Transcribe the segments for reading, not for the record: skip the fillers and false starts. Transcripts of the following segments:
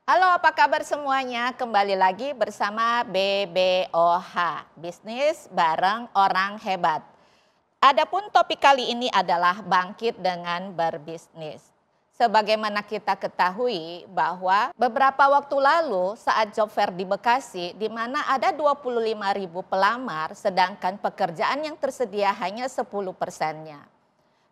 Halo, apa kabar semuanya? Kembali lagi bersama BBOH, Bisnis Bareng Orang Hebat. Adapun topik kali ini adalah bangkit dengan berbisnis. Sebagaimana kita ketahui bahwa beberapa waktu lalu saat job fair di Bekasi, di mana ada 25.000 pelamar, sedangkan pekerjaan yang tersedia hanya 10%-nya.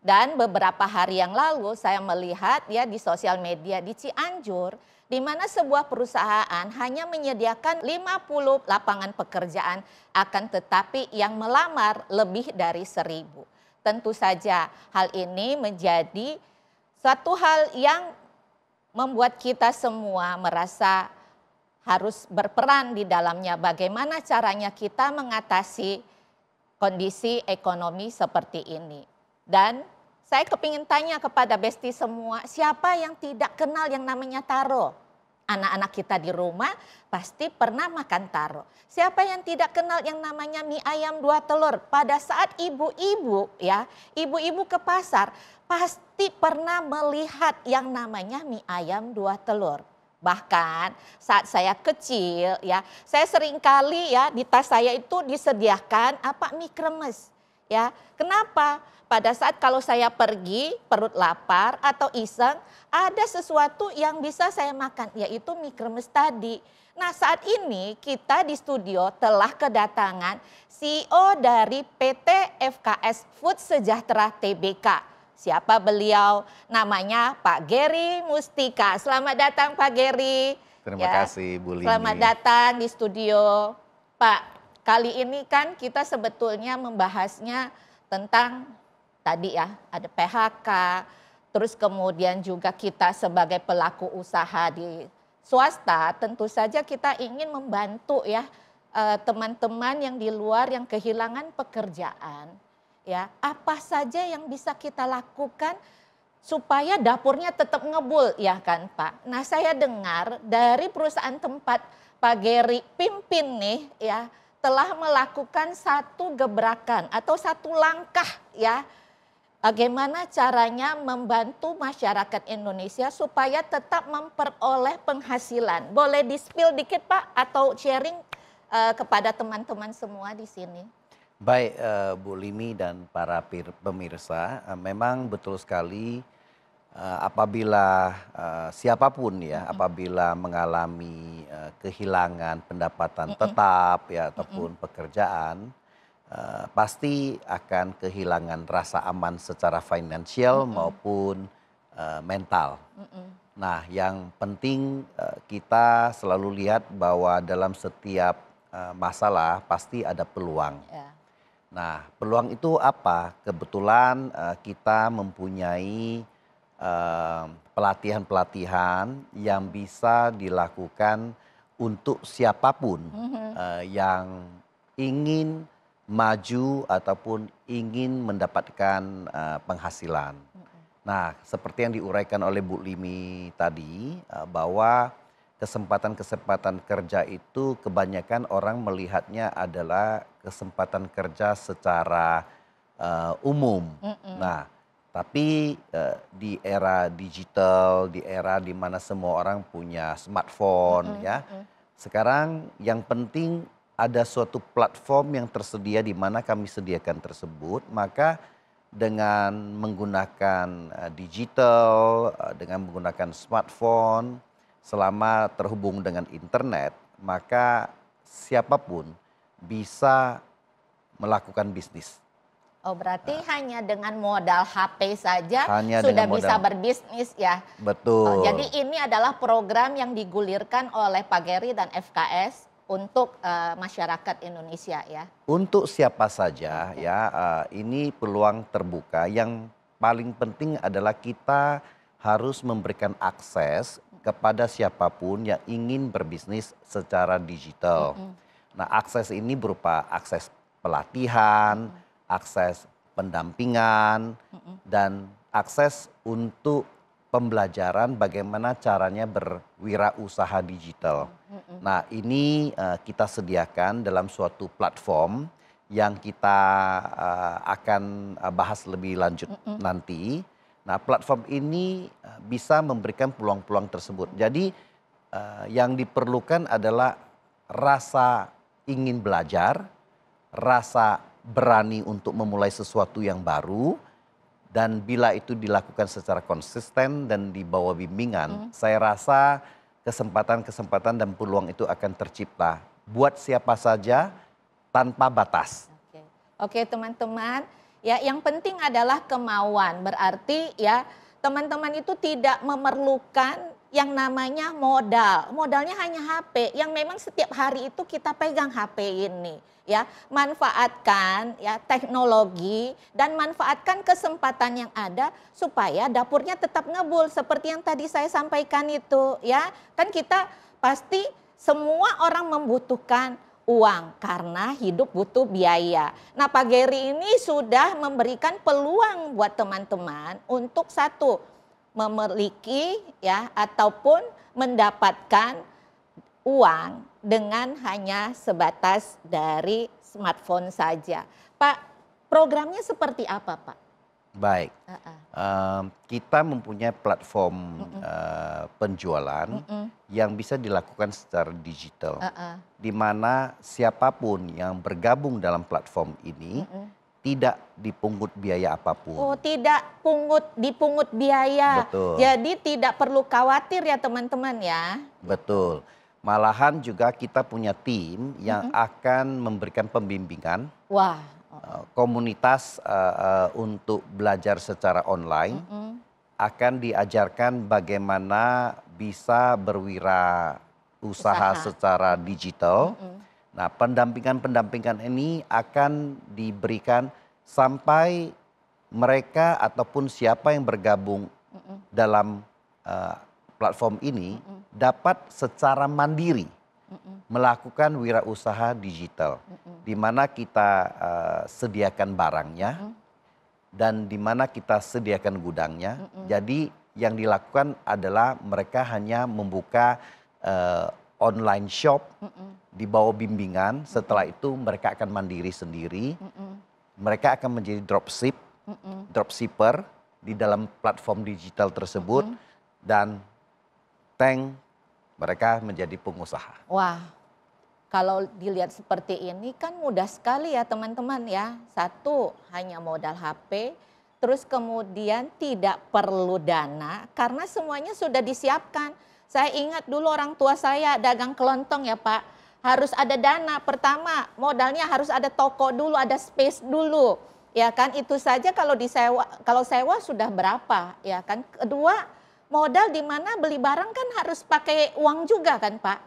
Dan beberapa hari yang lalu saya melihat ya di sosial media di Cianjur, di mana sebuah perusahaan hanya menyediakan 50 lapangan pekerjaan, akan tetapi yang melamar lebih dari 1.000. Tentu saja hal ini menjadi suatu hal yang membuat kita semua merasa harus berperan di dalamnya. Bagaimana caranya kita mengatasi kondisi ekonomi seperti ini. Dan saya kepingin tanya kepada Besti semua, siapa yang tidak kenal yang namanya taro? Anak-anak kita di rumah pasti pernah makan taro. Siapa yang tidak kenal yang namanya mie ayam 2 telur? Pada saat ibu-ibu ya, ibu-ibu ke pasar pasti pernah melihat yang namanya mie ayam 2 telur. Bahkan saat saya kecil ya, saya sering kali ya di tas saya itu disediakan mie kremes. Ya, kenapa? Pada saat kalau saya pergi perut lapar atau iseng, ada sesuatu yang bisa saya makan, yaitu mie kremes tadi. Nah, saat ini kita di studio telah kedatangan CEO dari PT FKS Food Sejahtera Tbk. Siapa beliau? Namanya Pak Gary Mustika. Selamat datang Pak Gary. Terima kasih Bu Lini. Selamat datang di studio. Pak, kali ini kan kita sebetulnya membahasnya tentang tadi ya, ada PHK, terus kemudian juga kita sebagai pelaku usaha di swasta, tentu saja kita ingin membantu ya teman-teman yang di luar yang kehilangan pekerjaan. Ya, apa saja yang bisa kita lakukan supaya dapurnya tetap ngebul ya kan Pak. Nah, saya dengar dari perusahaan tempat Pak Gary pimpin nih ya, telah melakukan satu gebrakan atau satu langkah ya, bagaimana caranya membantu masyarakat Indonesia supaya tetap memperoleh penghasilan. Boleh di-spill dikit Pak atau sharing kepada teman-teman semua di sini. Baik Bu Lini dan para pemirsa, memang betul sekali apabila siapapun ya, apabila mengalami kehilangan pendapatan tetap ya ataupun pekerjaan, pasti akan kehilangan rasa aman secara finansial maupun mental. Nah, yang penting kita selalu lihat bahwa dalam setiap masalah pasti ada peluang. Nah, peluang itu apa? Kebetulan kita mempunyai pelatihan-pelatihan yang bisa dilakukan untuk siapapun yang ingin maju ataupun ingin mendapatkan penghasilan. Nah, seperti yang diuraikan oleh Bu Limi tadi, bahwa kesempatan-kesempatan kerja itu kebanyakan orang melihatnya adalah kesempatan kerja secara umum. Nah, tapi di era digital, di era di mana semua orang punya smartphone ya. Sekarang yang penting ada suatu platform yang tersedia di mana kami sediakan tersebut, maka dengan menggunakan digital, dengan menggunakan smartphone, selama terhubung dengan internet, maka siapapun bisa melakukan bisnis. Oh, berarti hanya dengan modal HP saja Hanya sudah dengan bisa modal. berbisnis ya. Betul. Jadi ini adalah program yang digulirkan oleh Pak Gary dan FKS untuk masyarakat Indonesia ya. Untuk siapa saja ya, ini peluang terbuka. Yang paling penting adalah kita harus memberikan akses kepada siapapun yang ingin berbisnis secara digital. Nah, akses ini berupa akses pelatihan, akses pendampingan, dan akses untuk pembelajaran bagaimana caranya berwirausaha digital. Nah, ini kita sediakan dalam suatu platform yang kita akan bahas lebih lanjut nanti. Nah, platform ini bisa memberikan peluang-peluang tersebut. Jadi yang diperlukan adalah rasa ingin belajar, rasa berani untuk memulai sesuatu yang baru, dan bila itu dilakukan secara konsisten dan di bawah bimbingan, saya rasa kesempatan-kesempatan dan peluang itu akan tercipta buat siapa saja tanpa batas. Oke, teman-teman, ya yang penting adalah kemauan. Berarti ya teman-teman itu tidak memerlukan yang namanya modal. Modalnya hanya HP yang memang setiap hari itu kita pegang HP ini. Ya, manfaatkan ya teknologi dan manfaatkan kesempatan yang ada supaya dapurnya tetap ngebul seperti yang tadi saya sampaikan itu ya. Kan kita pasti semua orang membutuhkan uang karena hidup butuh biaya. Nah, Pak Geri ini sudah memberikan peluang buat teman-teman untuk satu memiliki ya ataupun mendapatkan uang dengan hanya sebatas dari smartphone saja. Pak, programnya seperti apa, Pak? Baik, kita mempunyai platform penjualan yang bisa dilakukan secara digital, di mana siapapun yang bergabung dalam platform ini tidak dipungut biaya apapun. Oh, tidak dipungut biaya. Betul. Jadi tidak perlu khawatir ya teman-teman ya. Betul. Malahan juga kita punya tim yang akan memberikan pembimbingan. Wah. Komunitas untuk belajar secara online akan diajarkan bagaimana bisa berwirausaha secara digital. Nah, pendampingan-pendampingan ini akan diberikan sampai mereka ataupun siapa yang bergabung dalam platform ini dapat secara mandiri melakukan wirausaha digital, di mana kita sediakan barangnya dan di mana kita sediakan gudangnya. Jadi yang dilakukan adalah mereka hanya membuka online shop di bawah bimbingan. Setelah itu mereka akan mandiri sendiri. Mereka akan menjadi dropshipper di dalam platform digital tersebut dan mereka menjadi pengusaha. Wah, kalau dilihat seperti ini kan mudah sekali ya teman-teman ya. Satu, hanya modal HP, terus kemudian tidak perlu dana karena semuanya sudah disiapkan. Saya ingat dulu orang tua saya dagang kelontong ya Pak, harus ada dana. Pertama, modalnya harus ada toko dulu, ada space dulu. Ya kan, itu saja kalau sewa sudah berapa ya kan. Kedua, modal di mana beli barang kan harus pakai uang juga kan Pak.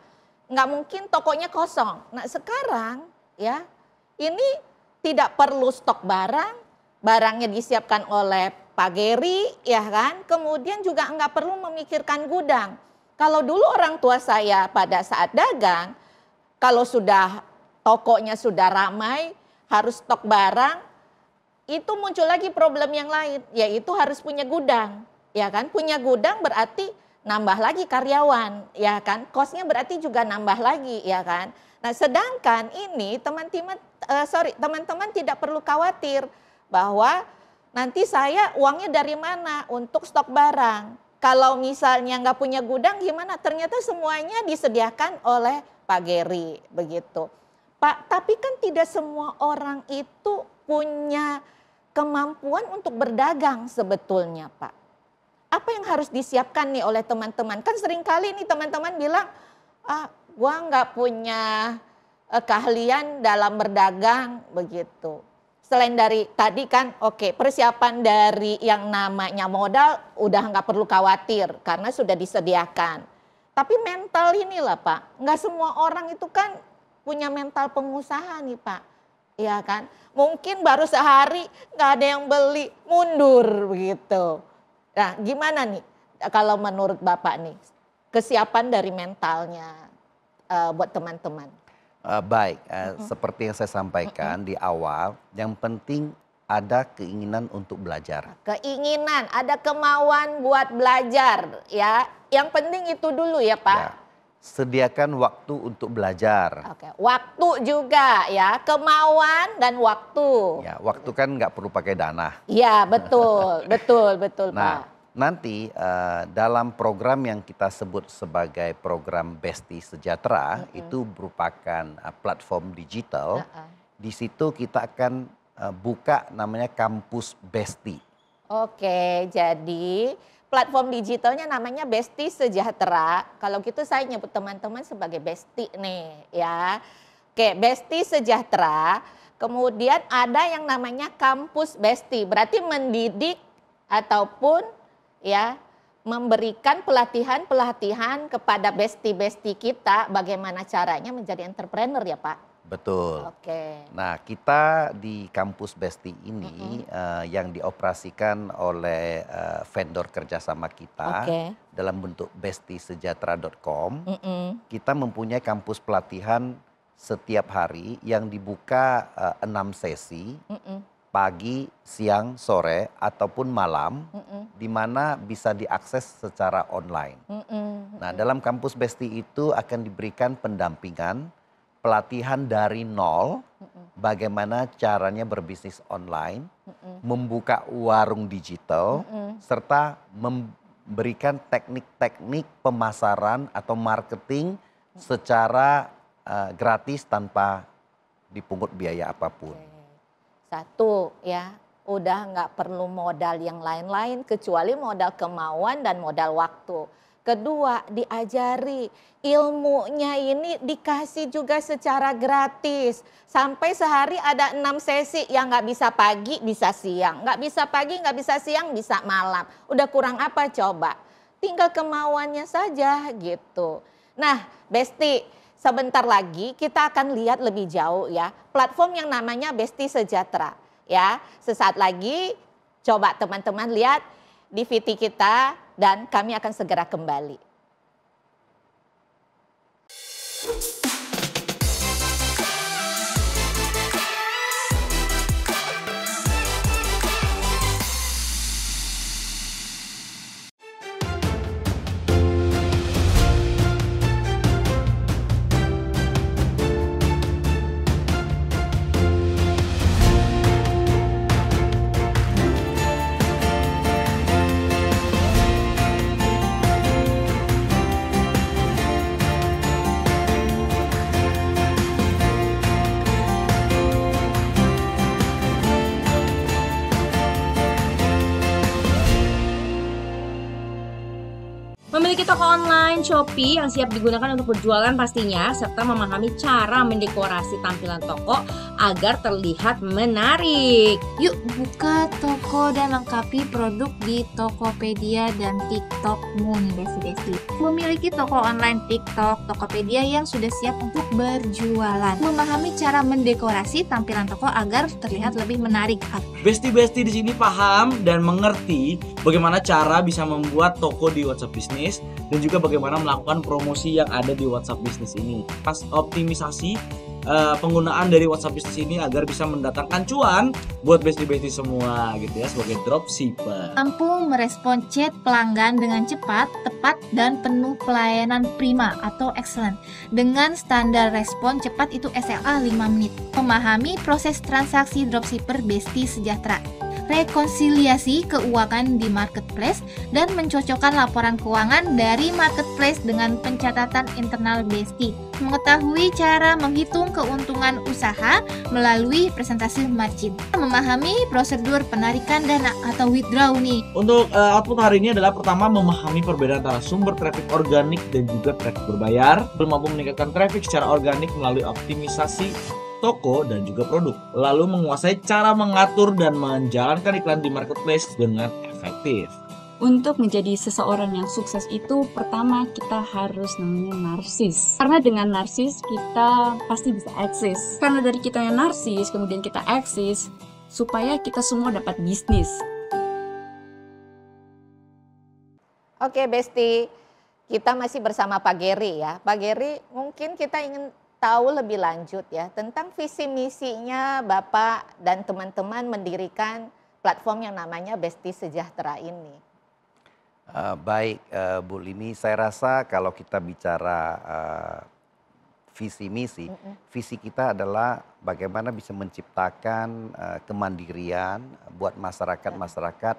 Nggak mungkin tokonya kosong. Nah sekarang ya ini tidak perlu stok barang. Barangnya disiapkan oleh Pak Geri ya kan. Kemudian juga nggak perlu memikirkan gudang. Kalau dulu orang tua saya pada saat dagang, kalau sudah tokonya sudah ramai, harus stok barang, itu muncul lagi problem yang lain, yaitu harus punya gudang. Ya kan, punya gudang berarti nambah lagi karyawan, ya kan, kosnya berarti juga nambah lagi, ya kan. Nah, sedangkan ini teman-teman tidak perlu khawatir bahwa nanti saya uangnya dari mana untuk stok barang. Kalau misalnya nggak punya gudang gimana? Ternyata semuanya disediakan oleh Pak Geri, begitu. Pak, tapi kan tidak semua orang itu punya kemampuan untuk berdagang sebetulnya, Pak. Apa yang harus disiapkan nih oleh teman-teman? Kan seringkali nih teman-teman bilang, gua nggak punya keahlian dalam berdagang begitu. Selain dari tadi kan, oke, persiapan dari yang namanya modal udah nggak perlu khawatir karena sudah disediakan. Tapi mental inilah Pak, nggak semua orang itu kan punya mental pengusaha nih Pak, ya kan? Mungkin baru sehari nggak ada yang beli, mundur begitu. Nah, gimana nih kalau menurut Bapak nih kesiapan dari mentalnya buat teman-teman? Baik, seperti yang saya sampaikan di awal, yang penting ada keinginan untuk belajar. Keinginan, ada kemauan buat belajar ya. Yang penting itu dulu ya Pak. Ya, sediakan waktu untuk belajar. Oke, waktu juga ya, kemauan dan waktu. Ya, waktu kan nggak perlu pakai dana. Iya betul, betul Nah, Pak. Nanti dalam program yang kita sebut sebagai program Besti Sejahtera itu merupakan platform digital. Di situ kita akan buka namanya Kampus Besti. Oke, jadi platform digitalnya namanya Besti Sejahtera. Kalau gitu saya nyebut teman-teman sebagai Besti nih ya. Oke, Besti Sejahtera. Kemudian ada yang namanya Kampus Besti. Berarti mendidik ataupun ya memberikan pelatihan-pelatihan kepada besti-besti kita bagaimana caranya menjadi entrepreneur ya Pak. Betul. Oke. Nah, kita di Kampus Besti ini yang dioperasikan oleh vendor kerjasama kita dalam bentuk bestisejahtera.com. Kita mempunyai kampus pelatihan setiap hari yang dibuka 6 sesi, pagi, siang, sore, ataupun malam, di mana bisa diakses secara online. Nah, dalam Kampus Besti itu akan diberikan pendampingan, pelatihan dari nol, bagaimana caranya berbisnis online, membuka warung digital, serta memberikan teknik-teknik pemasaran atau marketing secara gratis tanpa dipungut biaya apapun. Satu ya, udah nggak perlu modal yang lain-lain kecuali modal kemauan dan modal waktu. Kedua, diajari ilmunya ini dikasih juga secara gratis. Sampai sehari ada 6 sesi yang nggak bisa pagi, bisa siang. Nggak bisa pagi, nggak bisa siang, bisa malam. Udah kurang apa coba? Tinggal kemauannya saja gitu. Nah, Besti, sebentar lagi kita akan lihat lebih jauh ya. Platform yang namanya Besti Sejahtera ya. Sesaat lagi coba teman-teman lihat di VT kita dan kami akan segera kembali. Memiliki toko online Shopee yang siap digunakan untuk berjualan pastinya, serta memahami cara mendekorasi tampilan toko agar terlihat menarik. Yuk buka toko dan lengkapi produk di Tokopedia dan TikTokmu nih Besti-Besti. Memiliki toko online TikTok, Tokopedia yang sudah siap untuk berjualan. Memahami cara mendekorasi tampilan toko agar terlihat lebih menarik. Besti-besti di sini paham dan mengerti bagaimana cara bisa membuat toko di WhatsApp Business dan juga bagaimana melakukan promosi yang ada di WhatsApp Business ini. Pas optimisasi penggunaan dari WhatsApp Business ini agar bisa mendatangkan cuan buat besti-besti semua gitu ya sebagai dropshipper. Mampu merespon chat pelanggan dengan cepat, tepat, dan penuh pelayanan prima atau excellent. Dengan standar respon cepat itu SLA 5 menit. Memahami proses transaksi dropshipper Besti Sejahtera. Rekonsiliasi keuangan di marketplace dan mencocokkan laporan keuangan dari marketplace dengan pencatatan internal Besti. Mengetahui cara menghitung keuntungan usaha melalui presentasi margin. Memahami prosedur penarikan dana atau withdraw nih. Untuk output hari ini adalah pertama memahami perbedaan antara sumber traffic organik dan juga traffic berbayar. Mampu meningkatkan traffic secara organik melalui optimisasi toko dan juga produk. Lalu menguasai cara mengatur dan menjalankan iklan di marketplace dengan efektif. Untuk menjadi seseorang yang sukses itu pertama kita harus namanya narsis. Karena dengan narsis kita pasti bisa eksis. Karena dari kita yang narsis kemudian kita eksis supaya kita semua dapat bisnis. Oke Besti, kita masih bersama Pak Geri ya. Pak Geri, mungkin kita ingin tahu lebih lanjut ya tentang visi misinya Bapak dan teman-teman mendirikan platform yang namanya Besti Sejahtera ini. Baik Bu Lini, saya rasa kalau kita bicara visi misi, visi kita adalah bagaimana bisa menciptakan kemandirian buat masyarakat-masyarakat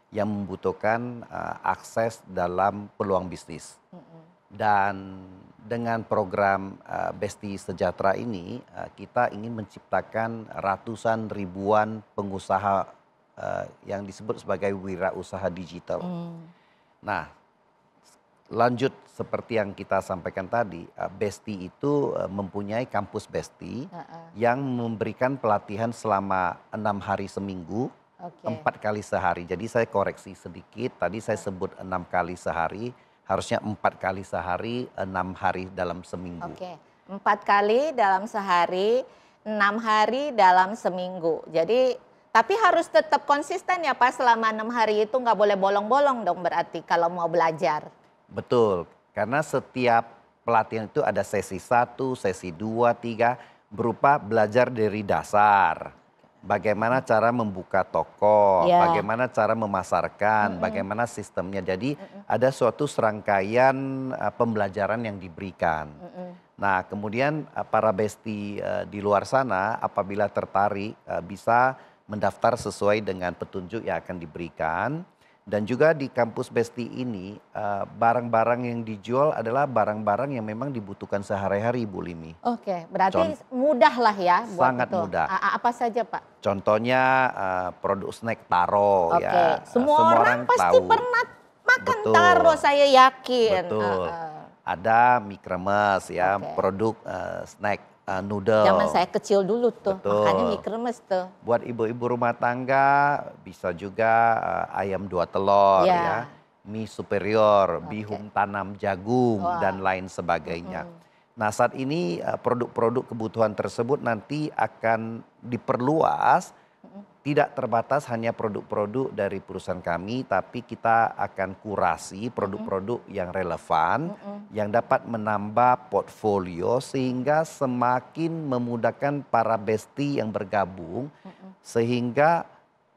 yang membutuhkan akses dalam peluang bisnis. Dan dengan program Besti Sejahtera ini kita ingin menciptakan ratusan ribuan pengusaha yang disebut sebagai wirausaha digital. Nah, lanjut seperti yang kita sampaikan tadi, Besti itu mempunyai kampus Besti yang memberikan pelatihan selama 6 hari seminggu, 4 kali sehari. Jadi saya koreksi sedikit, tadi saya sebut 6 kali sehari, harusnya 4 kali sehari, 6 hari dalam seminggu. 4 kali dalam sehari, 6 hari dalam seminggu. Jadi tapi harus tetap konsisten ya Pak, selama 6 hari itu nggak boleh bolong-bolong dong berarti kalau mau belajar. Betul, karena setiap pelatihan itu ada sesi 1, sesi 2, 3 berupa belajar dari dasar. Bagaimana cara membuka toko, bagaimana cara memasarkan, bagaimana sistemnya. Jadi ada suatu serangkaian pembelajaran yang diberikan. Nah, kemudian para Besti di luar sana apabila tertarik bisa mendaftar sesuai dengan petunjuk yang akan diberikan. Dan juga di kampus Besti ini barang-barang yang dijual adalah barang-barang yang memang dibutuhkan sehari-hari, Bu Limi. Oke, berarti mudah lah ya buat sangat itu. mudah. Apa saja Pak? Contohnya produk snack taro ya. Semua orang pasti pernah makan taro, saya yakin. Betul. Ada mie kremes ya, produk snack noodle. Zaman saya kecil dulu tuh, makanya mie kremes tuh. Buat ibu-ibu rumah tangga bisa juga ayam 2 telur ya, mie superior, bihun tanam jagung dan lain sebagainya. Nah, saat ini produk-produk kebutuhan tersebut nanti akan diperluas, tidak terbatas hanya produk-produk dari perusahaan kami, tapi kita akan kurasi produk-produk yang relevan, yang dapat menambah portfolio sehingga semakin memudahkan para Besti yang bergabung, sehingga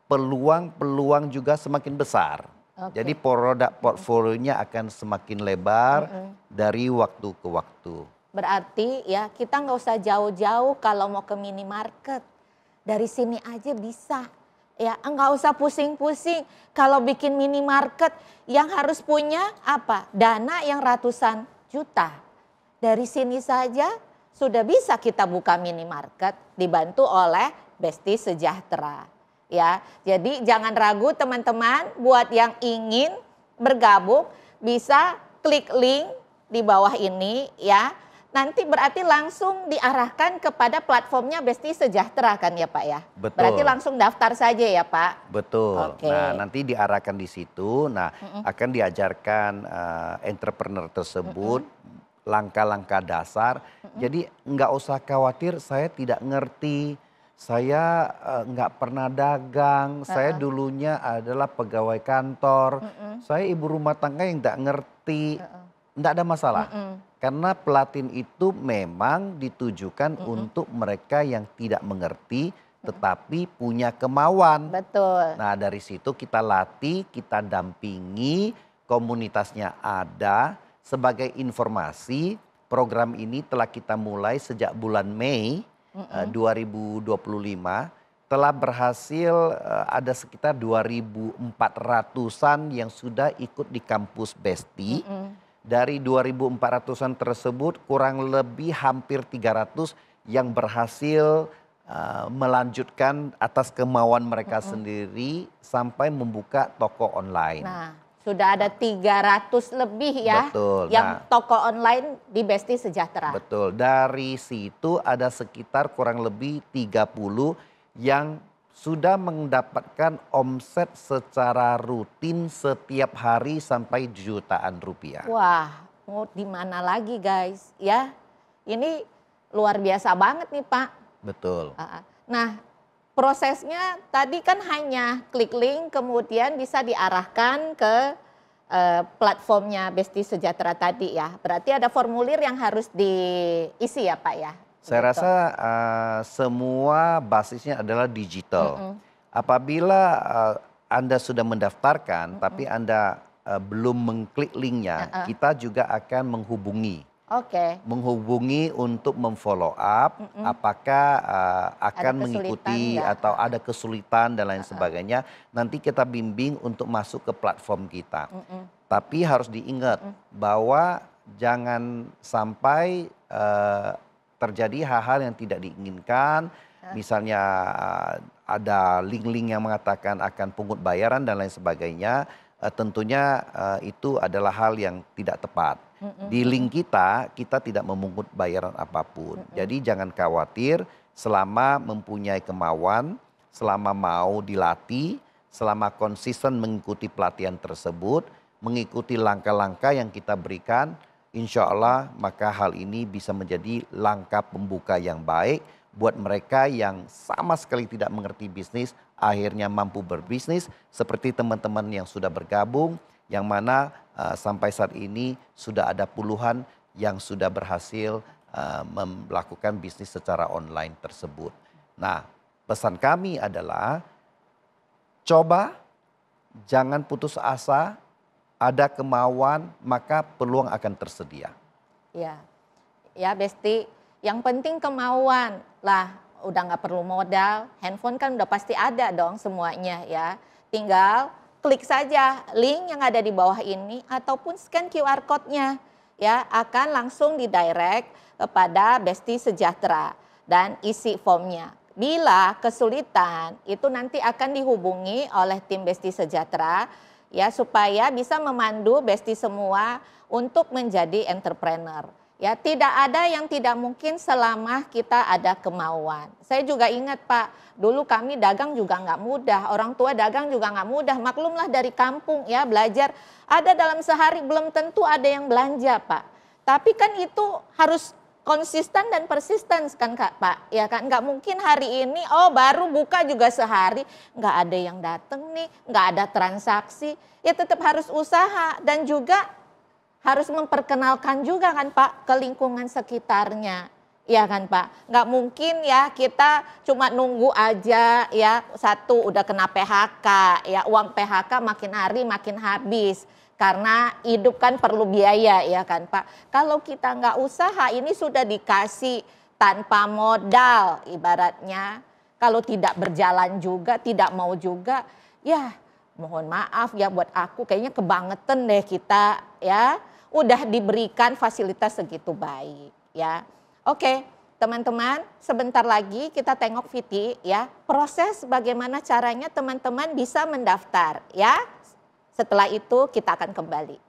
peluang-peluang juga semakin besar. Jadi produk portfolionya akan semakin lebar dari waktu ke waktu. Berarti ya kita nggak usah jauh-jauh kalau mau ke minimarket. Dari sini aja bisa, ya nggak usah pusing-pusing. Kalau bikin minimarket yang harus punya apa? Dana yang ratusan juta. Dari sini saja sudah bisa kita buka minimarket dibantu oleh Besti Sejahtera. Ya, jadi jangan ragu teman-teman buat yang ingin bergabung bisa klik link di bawah ini ya. Nanti berarti langsung diarahkan kepada platformnya Besti Sejahtera kan ya Pak ya? Betul. Berarti langsung daftar saja ya Pak? Betul. Nah, nanti diarahkan di situ. Nah, akan diajarkan entrepreneur tersebut langkah-langkah dasar. Jadi nggak usah khawatir saya tidak ngerti. Saya nggak pernah dagang. Saya dulunya adalah pegawai kantor. Saya ibu rumah tangga yang nggak ngerti. Nggak ada masalah. Karena pelatihan itu memang ditujukan untuk mereka yang tidak mengerti tetapi punya kemauan. Betul. Nah, dari situ kita latih, kita dampingi, komunitasnya ada. Sebagai informasi, program ini telah kita mulai sejak bulan Mei 2025. Telah berhasil ada sekitar 2.400-an yang sudah ikut di kampus Besti. Dari 2.400-an tersebut kurang lebih hampir 300 yang berhasil melanjutkan atas kemauan mereka sendiri sampai membuka toko online. Nah, sudah ada 300 lebih ya. Betul. Yang toko online di Besti Sejahtera. Betul. Dari situ ada sekitar kurang lebih 30 yang sudah mendapatkan omset secara rutin setiap hari sampai jutaan rupiah. Wah, mau di mana lagi guys ya? Ini luar biasa banget nih Pak. Betul. Nah, prosesnya tadi kan hanya klik link kemudian bisa diarahkan ke platformnya Besti Sejahtera tadi ya. Berarti ada formulir yang harus diisi ya Pak ya? Saya rasa semua basisnya adalah digital. Apabila Anda sudah mendaftarkan tapi Anda belum mengklik linknya, kita juga akan menghubungi. Oke. menghubungi untuk memfollow up apakah akan Ada mengikuti kesulitan nggak? atau ada kesulitan dan lain sebagainya. Nanti kita bimbing untuk masuk ke platform kita. Tapi harus diingat bahwa jangan sampai terjadi hal-hal yang tidak diinginkan. Misalnya ada link-link yang mengatakan akan pungut bayaran dan lain sebagainya. Tentunya itu adalah hal yang tidak tepat. Di link kita tidak memungut bayaran apapun. Jadi jangan khawatir selama mempunyai kemauan, selama mau dilatih, selama konsisten mengikuti pelatihan tersebut, mengikuti langkah-langkah yang kita berikan, insya Allah maka hal ini bisa menjadi langkah pembuka yang baik buat mereka yang sama sekali tidak mengerti bisnis, akhirnya mampu berbisnis seperti teman-teman yang sudah bergabung, yang mana sampai saat ini sudah ada puluhan yang sudah berhasil melakukan bisnis secara online tersebut. Nah, pesan kami adalah coba, jangan putus asa, ada kemauan maka peluang akan tersedia. Ya Besti, yang penting kemauan lah, udah nggak perlu modal, handphone kan udah pasti ada dong semuanya ya. Tinggal klik saja link yang ada di bawah ini ataupun scan QR code-nya ya, akan langsung didirect kepada Besti Sejahtera dan isi formnya. Bila kesulitan itu nanti akan dihubungi oleh tim Besti Sejahtera ya, supaya bisa memandu Besti semua untuk menjadi entrepreneur. Ya, tidak ada yang tidak mungkin selama kita ada kemauan. Saya juga ingat Pak, dulu kami dagang juga nggak mudah, orang tua dagang juga nggak mudah. Maklumlah dari kampung ya, belajar. Ada dalam sehari belum tentu ada yang belanja Pak. Tapi kan itu harus konsisten dan persisten kan Pak. Ya kan, nggak mungkin hari ini baru buka juga sehari nggak ada yang datang nih, nggak ada transaksi. Ya tetap harus usaha dan juga harus memperkenalkan juga kan Pak ke lingkungan sekitarnya. Ya kan Pak, nggak mungkin ya kita cuma nunggu aja ya, satu udah kena PHK ya, uang PHK makin hari makin habis. Karena hidup kan perlu biaya ya kan Pak. Kalau kita nggak usaha ini sudah dikasih tanpa modal ibaratnya. Kalau tidak berjalan juga, tidak mau juga ya mohon maaf ya buat aku kayaknya kebangetan deh kita ya. Udah diberikan fasilitas segitu baik ya. Oke teman-teman, sebentar lagi kita tengok Viti ya. Proses bagaimana caranya teman-teman bisa mendaftar ya. Setelah itu kita akan kembali.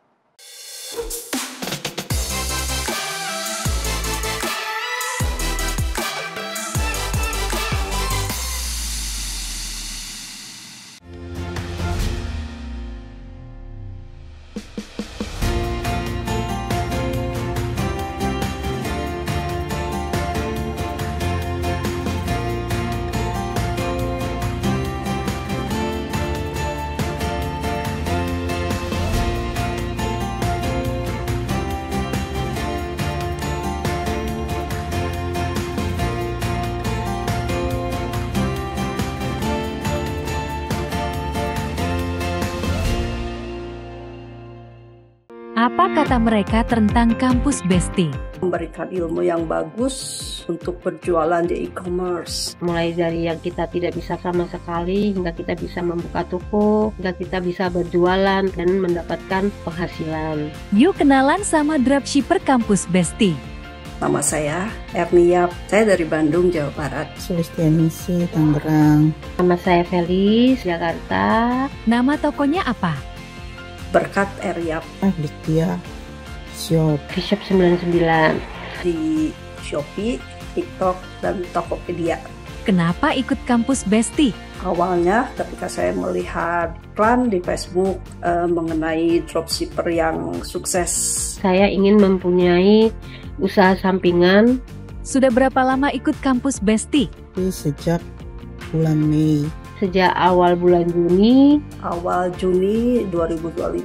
Apa kata mereka tentang kampus Besti? Memberikan ilmu yang bagus untuk berjualan di e-commerce. Mulai dari yang kita tidak bisa sama sekali hingga kita bisa membuka toko, hingga kita bisa berjualan dan mendapatkan penghasilan. Yuk kenalan sama dropshipper kampus Besti. Nama saya Ernia, saya dari Bandung, Jawa Barat. Sulistianisi, Tangerang. Nama saya Felis, Jakarta. Nama tokonya apa? Berkat Eryap. Diktia Shop. Shop 99. Di Shopee, TikTok, dan Tokopedia. Kenapa ikut kampus Besti? Awalnya ketika saya melihat iklan di Facebook mengenai dropshipper yang sukses. Saya ingin mempunyai usaha sampingan. Sudah berapa lama ikut kampus Besti? Sejak bulan Mei. Sejak awal bulan Juni. Awal Juni 2025.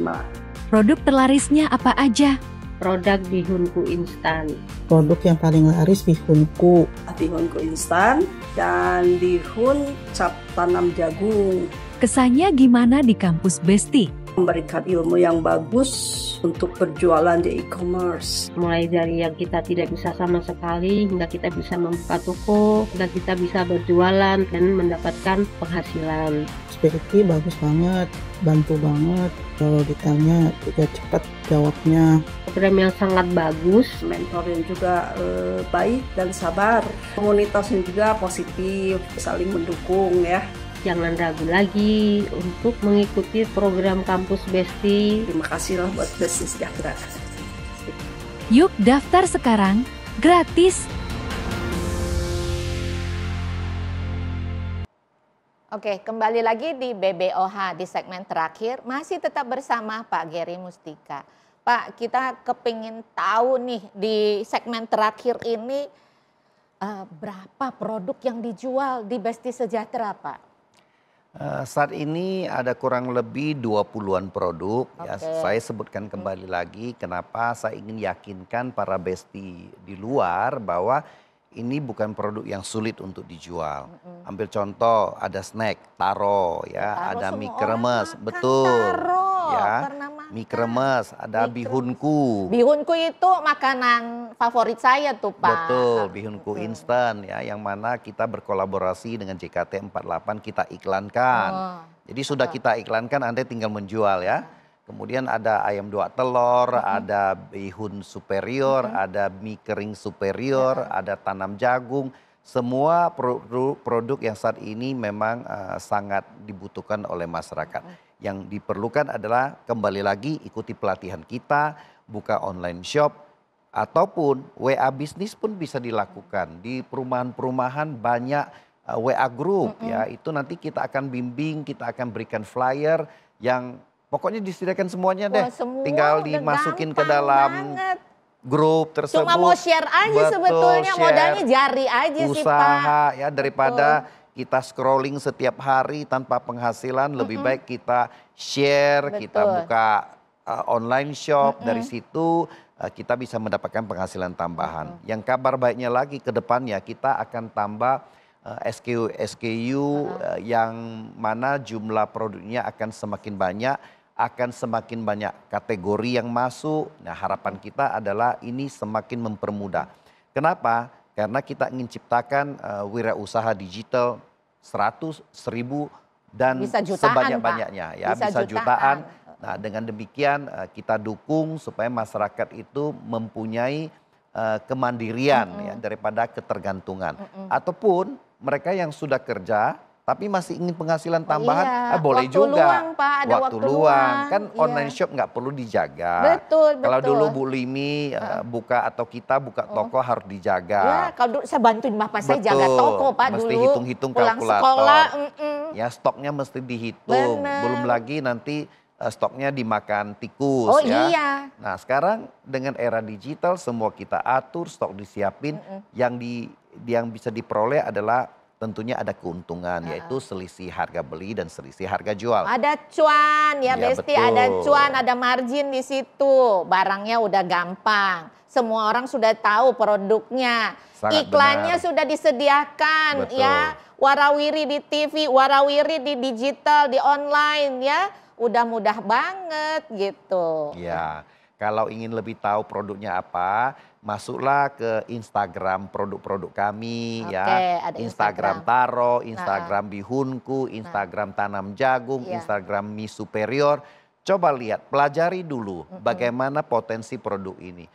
Produk terlarisnya apa aja? Produk bihunku instan. Produk yang paling laris bihunku. Bihunku instan dan bihun cap tanam jagung. Kesannya gimana di kampus Besti? Memberikan ilmu yang bagus tips untuk berjualan di e-commerce. Mulai dari yang kita tidak bisa sama sekali hingga kita bisa membuka toko, hingga kita bisa berjualan dan mendapatkan penghasilan. Spirity bagus banget, bantu banget. Kalau ditanya juga cepat jawabnya. Program yang sangat bagus. Mentornya juga baik dan sabar. Komunitasnya juga positif, saling mendukung ya. Jangan ragu lagi untuk mengikuti program Kampus Besti. Terima kasihlah buat Besti Sejahtera. Yuk daftar sekarang, gratis. Oke, kembali lagi di BBOH di segmen terakhir, masih tetap bersama Pak Gary Mustika. Pak, kita kepingin tahu nih di segmen terakhir ini berapa produk yang dijual di Besti Sejahtera, Pak? Saat ini ada kurang lebih 20-an produk. Ya, Oke. saya sebutkan kembali lagi kenapa saya ingin yakinkan para besti di luar bahwa ini bukan produk yang sulit untuk dijual. Ambil contoh, ada snack taro, ya, Taro ada semua mie orang kremes, makan betul, taro, ya, karena makan. mie kremes, ada Mie bihunku. Bihunku itu makanan favorit saya tuh, Pak. Betul, bihunku instan ya, yang mana kita berkolaborasi dengan JKT48 kita iklankan. Oh, Jadi sudah kita iklankan, Anda tinggal menjual ya. Kemudian ada ayam 2 telur, ada bihun superior, ada mie kering superior, ada tanam jagung. Semua produk yang saat ini memang sangat dibutuhkan oleh masyarakat. Yang diperlukan adalah kembali lagi ikuti pelatihan kita, buka online shop, ataupun WA bisnis pun bisa dilakukan. Di perumahan-perumahan banyak WA group ya, itu nanti kita akan bimbing, kita akan berikan flyer yang pokoknya disediakan semuanya deh. Wah, semua Tinggal udah dimasukin ke gampang dalam banget. grup tersebut. Cuma mau share aja Betul, sebetulnya, share. modalnya jari aja sih, Pak. Usaha ya, daripada kita scrolling setiap hari tanpa penghasilan, lebih baik kita share, kita Betul. buka online shop, dari situ kita bisa mendapatkan penghasilan tambahan. Yang kabar baiknya lagi ke depannya kita akan tambah SKU yang mana jumlah produknya akan semakin banyak, akan semakin banyak kategori yang masuk. Nah, harapan kita adalah ini semakin mempermudah. Kenapa? Karena kita ingin ciptakan wirausaha digital 100, 1000 dan Bisa jutaan, sebanyak-banyaknya ya, Bisa bisa jutaan. jutaan. Nah, dengan demikian kita dukung supaya masyarakat itu mempunyai kemandirian ya, daripada ketergantungan. Ataupun mereka yang sudah kerja tapi masih ingin penghasilan tambahan, iya. boleh Waktu juga. luang, Pak, ada waktu luang. Kan Iya. online shop nggak perlu dijaga. Betul, Kalau betul. dulu Bu Limi buka atau kita buka toko harus Ya, dijaga. kalau dulu saya bantuin Bapak saya jaga toko, Pak, Mesti dulu. hitung-hitung Pulang kalkulator. sekolah, Ya, stoknya mesti dihitung. Bener. Belum lagi nanti stoknya dimakan tikus Oh ya. iya. Nah, sekarang dengan era digital semua kita atur, stok disiapin. Yang bisa diperoleh adalah tentunya ada keuntungan, yaitu selisih harga beli dan selisih harga jual. Ada cuan ya, Ya, Besti, betul. ada cuan, ada margin di situ. Barangnya udah gampang. Semua orang sudah tahu produknya. Sangat Iklannya benar. sudah disediakan Betul. ya. Warawiri di TV, warawiri di digital, di online ya. Udah mudah banget gitu. Ya, kalau ingin lebih tahu produknya apa, masuklah ke Instagram produk-produk kami Oke, ya. ada Instagram Instagram. Taro, Instagram Bihunku, Instagram Tanam Jagung, Iya. Instagram Mie Superior. Coba lihat, pelajari dulu bagaimana potensi produk ini.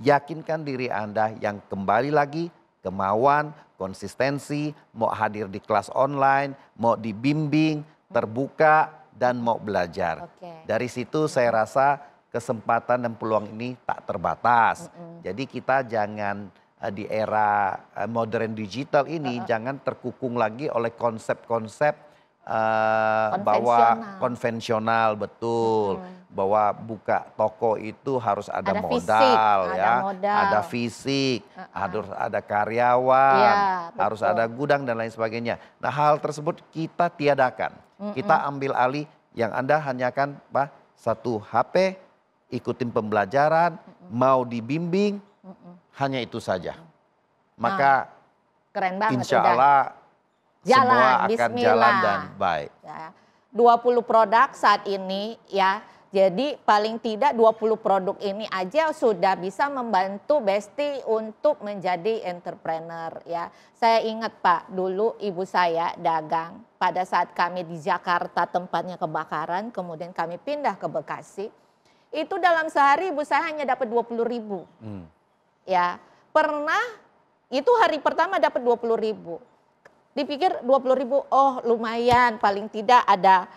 Yakinkan diri Anda yang kembali lagi kemauan, konsistensi, mau hadir di kelas online, mau dibimbing, terbuka, dan mau belajar. Oke. Dari situ saya rasa kesempatan dan peluang ini tak terbatas. Jadi kita jangan di era modern digital ini jangan terkukung lagi oleh konsep-konsep bahwa konvensional, betul. Bahwa buka toko itu harus ada Ada modal fisik, ada ya, modal. ada fisik, harus ada karyawan, Iya, harus betul. ada gudang dan lain sebagainya. Nah, hal tersebut kita tiadakan. Kita ambil alih, yang Anda hanya kan satu HP, ikutin pembelajaran, mau dibimbing, hanya itu saja. Maka Keren banget insya udah. Allah Jalan, semua akan bismillah. jalan dan baik. Ya. 20 produk saat ini ya, Jadi paling tidak 20 produk ini aja sudah bisa membantu Besti untuk menjadi entrepreneur ya. Saya ingat Pak, dulu ibu saya dagang pada saat kami di Jakarta tempatnya kebakaran, kemudian kami pindah ke Bekasi. Itu dalam sehari ibu saya hanya dapat 20.000. Ya, pernah itu hari pertama dapat 20.000. Dipikir 20.000, oh lumayan, paling tidak ada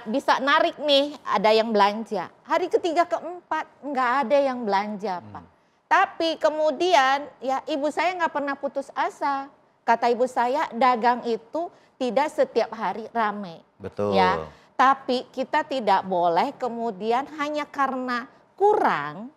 bisa narik nih, ada yang belanja. Hari ketiga keempat nggak ada yang belanja Pak. Tapi kemudian ya ibu saya nggak pernah putus asa. Kata ibu saya dagang itu tidak setiap hari ramai. Betul. Ya, tapi kita tidak boleh kemudian hanya karena kurang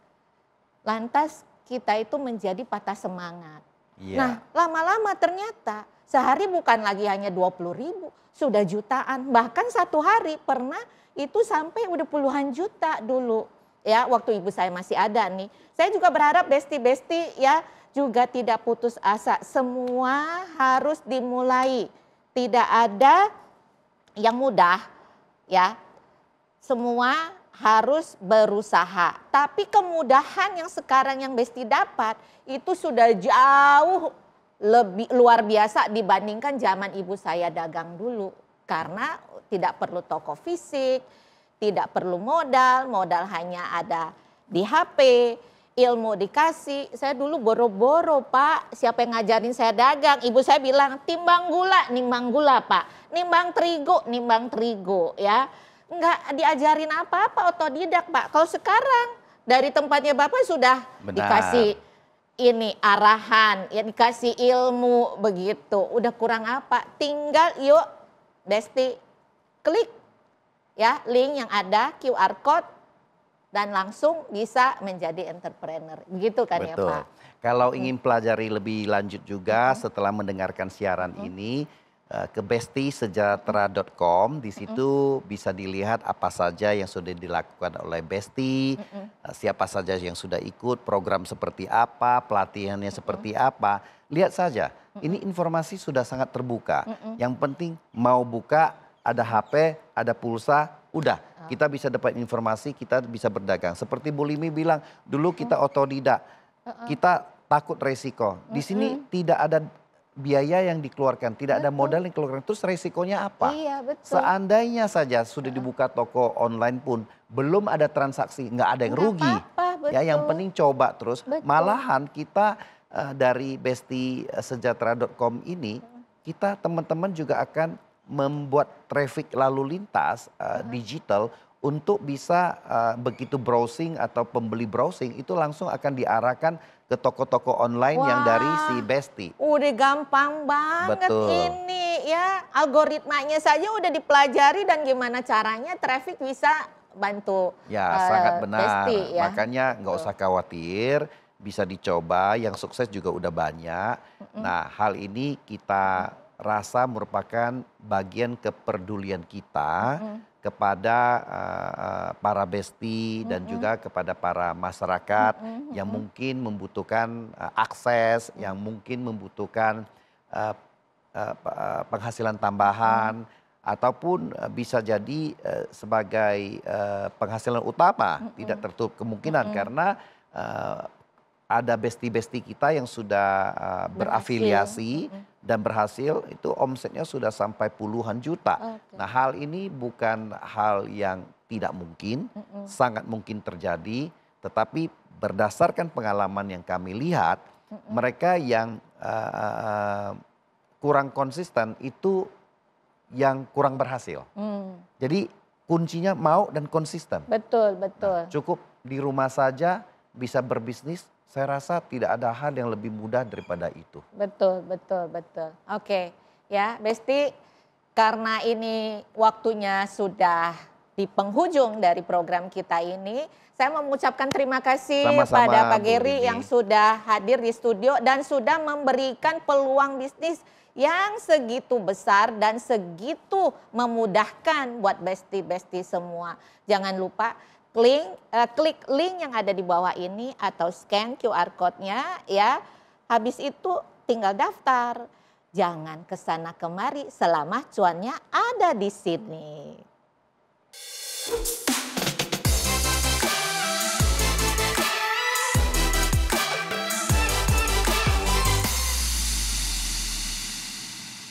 lantas kita itu menjadi patah semangat. Nah lama-lama ternyata sehari bukan lagi hanya 20.000, sudah jutaan. Bahkan satu hari pernah itu sampai udah puluhan juta dulu. Ya waktu ibu saya masih ada nih. Saya juga berharap Besti-Besti ya juga tidak putus asa. Semua harus dimulai. Tidak ada yang mudah ya. Semua harus berusaha. Tapi kemudahan yang sekarang yang Besti dapat itu sudah jauh lebih luar biasa dibandingkan zaman ibu saya dagang dulu. Karena tidak perlu toko fisik, tidak perlu modal hanya ada di HP, ilmu dikasih. Saya dulu boro-boro Pak, siapa yang ngajarin saya dagang? Ibu saya bilang nimbang gula Pak, nimbang terigu ya. Enggak diajarin apa-apa, otodidak Pak. Kalau sekarang dari tempatnya Bapak sudah dikasih ini arahan, ya dikasih ilmu begitu. Udah kurang apa? Tinggal yuk Besti klik ya link yang ada QR code dan langsung bisa menjadi entrepreneur. Begitu kan ya Pak? Kalau ingin pelajari lebih lanjut juga setelah mendengarkan siaran ini ke bestisejahtera.com, di situ bisa dilihat apa saja yang sudah dilakukan oleh Besti, siapa saja yang sudah ikut, program seperti apa, pelatihannya seperti apa. Lihat saja, ini informasi sudah sangat terbuka. Yang penting mau buka, ada HP, ada pulsa, udah kita bisa dapat informasi, kita bisa berdagang. Seperti Bu Limi bilang, dulu kita otodidak, kita takut resiko. Di sini tidak ada biaya yang dikeluarkan, tidak ada modal yang dikeluarkan. Terus resikonya apa? Iya, betul. Seandainya saja sudah dibuka toko online pun belum ada transaksi, nggak ada yang rugi. Ya, yang penting coba terus. Malahan kita dari bestisejahtera.com ini, kita teman-teman juga akan membuat traffic lalu lintas digital untuk bisa begitu browsing atau pembeli browsing itu langsung akan diarahkan ke toko-toko online yang dari si Besti. Udah gampang banget ini ya, algoritmanya saja udah dipelajari dan gimana caranya traffic bisa bantu. Ya sangat benar, Besti, ya. Makanya nggak usah khawatir, bisa dicoba, yang sukses juga udah banyak. Nah hal ini kita rasa merupakan bagian kepedulian kita kepada para Besti dan juga kepada para masyarakat yang mungkin membutuhkan akses, yang mungkin membutuhkan penghasilan tambahan, ataupun bisa jadi sebagai penghasilan utama, tidak tertutup kemungkinan karena ada Besti-Besti kita yang sudah berafiliasi dan berhasil, itu omsetnya sudah sampai puluhan juta. Nah hal ini bukan hal yang tidak mungkin, sangat mungkin terjadi, tetapi berdasarkan pengalaman yang kami lihat, mereka yang kurang konsisten itu yang kurang berhasil. Jadi kuncinya mau dan konsisten. Betul. Nah, cukup di rumah saja bisa berbisnis. Saya rasa tidak ada hal yang lebih mudah daripada itu. Betul. Oke, ya Besti, karena ini waktunya sudah di penghujung dari program kita ini, saya mengucapkan terima kasih pada Pak Geri yang sudah hadir di studio dan sudah memberikan peluang bisnis yang segitu besar dan segitu memudahkan buat Besti-Besti semua. Jangan lupa klik link yang ada di bawah ini atau scan QR code-nya ya. Habis itu tinggal daftar. Jangan kesana kemari selama cuannya ada di sini.